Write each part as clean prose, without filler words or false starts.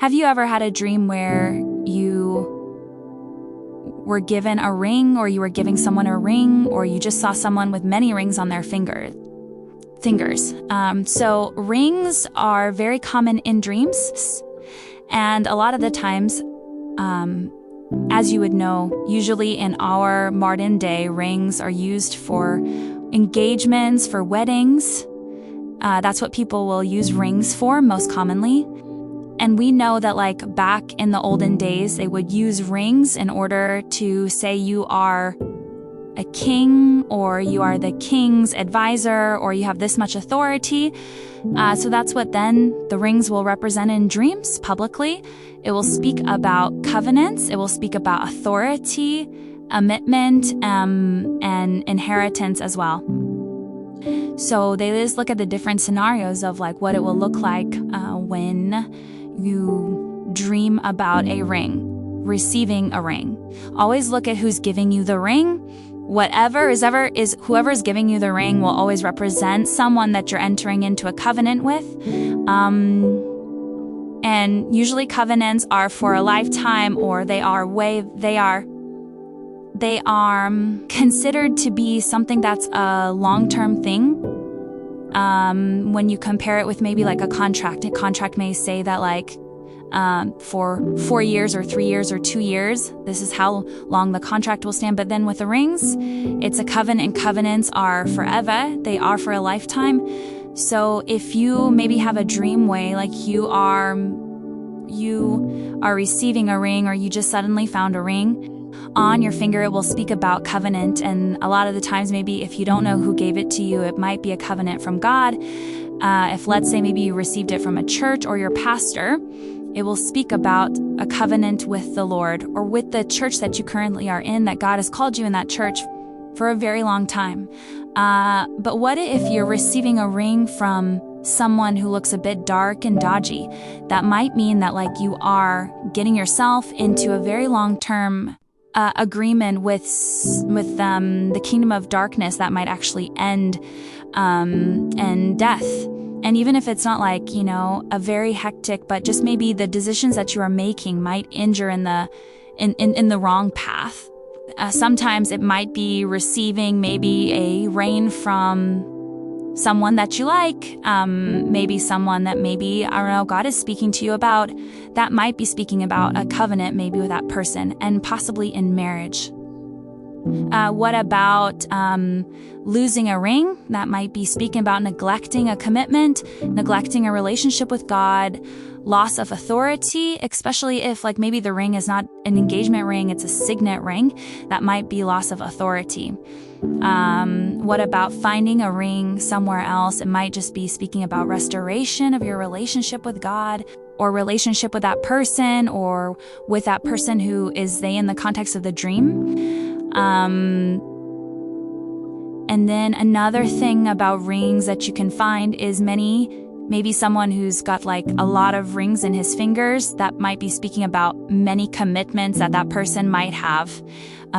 Have you ever had a dream where you were given a ring, or you were giving someone a ring, or you just saw someone with many rings on their fingers? So rings are very common in dreams, and a lot of the times, as you would know, usually in our modern day, rings are used for engagements, for weddings. That's what people will use rings for most commonly. And we know that like back in the olden days, they would use rings in order to say you are a king, or you are the king's advisor, or you have this much authority. So that's what then the rings will represent in dreams publicly. It will speak about covenants. It will speak about authority, commitment, and inheritance as well. So they just look at the different scenarios of like what it will look like when you dream about a ring, receiving a ring. Always look at who's giving you the ring. Whoever is giving you the ring will always represent someone that you're entering into a covenant with. And usually covenants are for a lifetime, or they are considered to be something that's a long-term thing. When you compare it with maybe like a contract may say that like for 4 years or 3 years or 2 years, this is how long the contract will stand. But then with the rings, it's a covenant, and covenants are forever. They are for a lifetime. So if you maybe have a dream way, like you are receiving a ring, or you just suddenly found a ring on your finger, it will speak about covenant. And a lot of the times, maybe if you don't know who gave it to you, it might be a covenant from God. If let's say maybe you received it from a church or your pastor, it will speak about a covenant with the Lord, or with the church that you currently are in, that God has called you in that church for a very long time. But what if you're receiving a ring from someone who looks a bit dark and dodgy? That might mean that like you are getting yourself into a very long-term agreement with the kingdom of darkness that might actually end and death. And even if it's not like, a very hectic, but just maybe the decisions that you are making might injure in the wrong path. Sometimes it might be receiving maybe a ring from someone that you like, maybe someone that maybe, I don't know, God is speaking to you about, that might be speaking about a covenant maybe with that person, and possibly in marriage. What about losing a ring? That might be speaking about neglecting a commitment, neglecting a relationship with God, loss of authority, especially if like maybe the ring is not an engagement ring, it's a signet ring. That might be loss of authority. What about finding a ring somewhere else? It might just be speaking about restoration of your relationship with God, or relationship with that person, or with that person who is they in the context of the dream. And then another thing about rings that you can find is maybe someone who's got like a lot of rings in his fingers. That might be speaking about many commitments that person might have.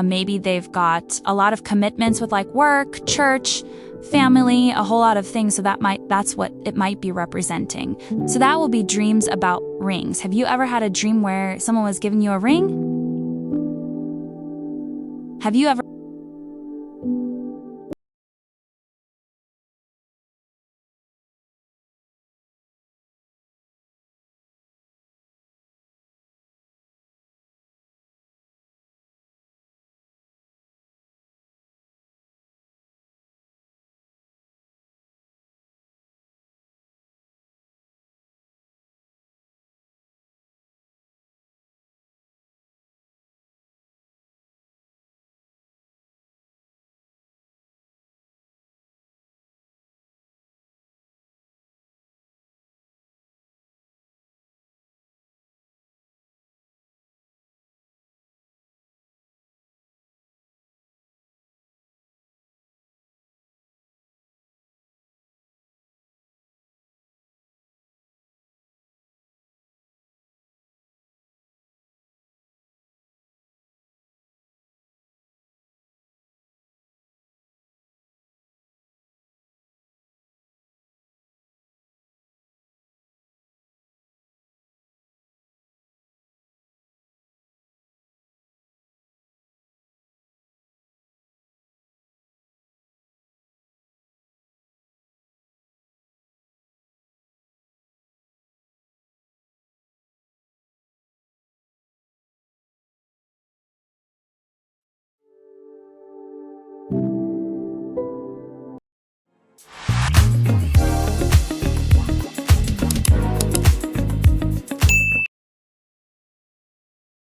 Maybe they've got a lot of commitments with like work, church, family, a whole lot of things. So that's what it might be representing. So that will be dreams about rings. Have you ever had a dream where someone was giving you a ring? Have you ever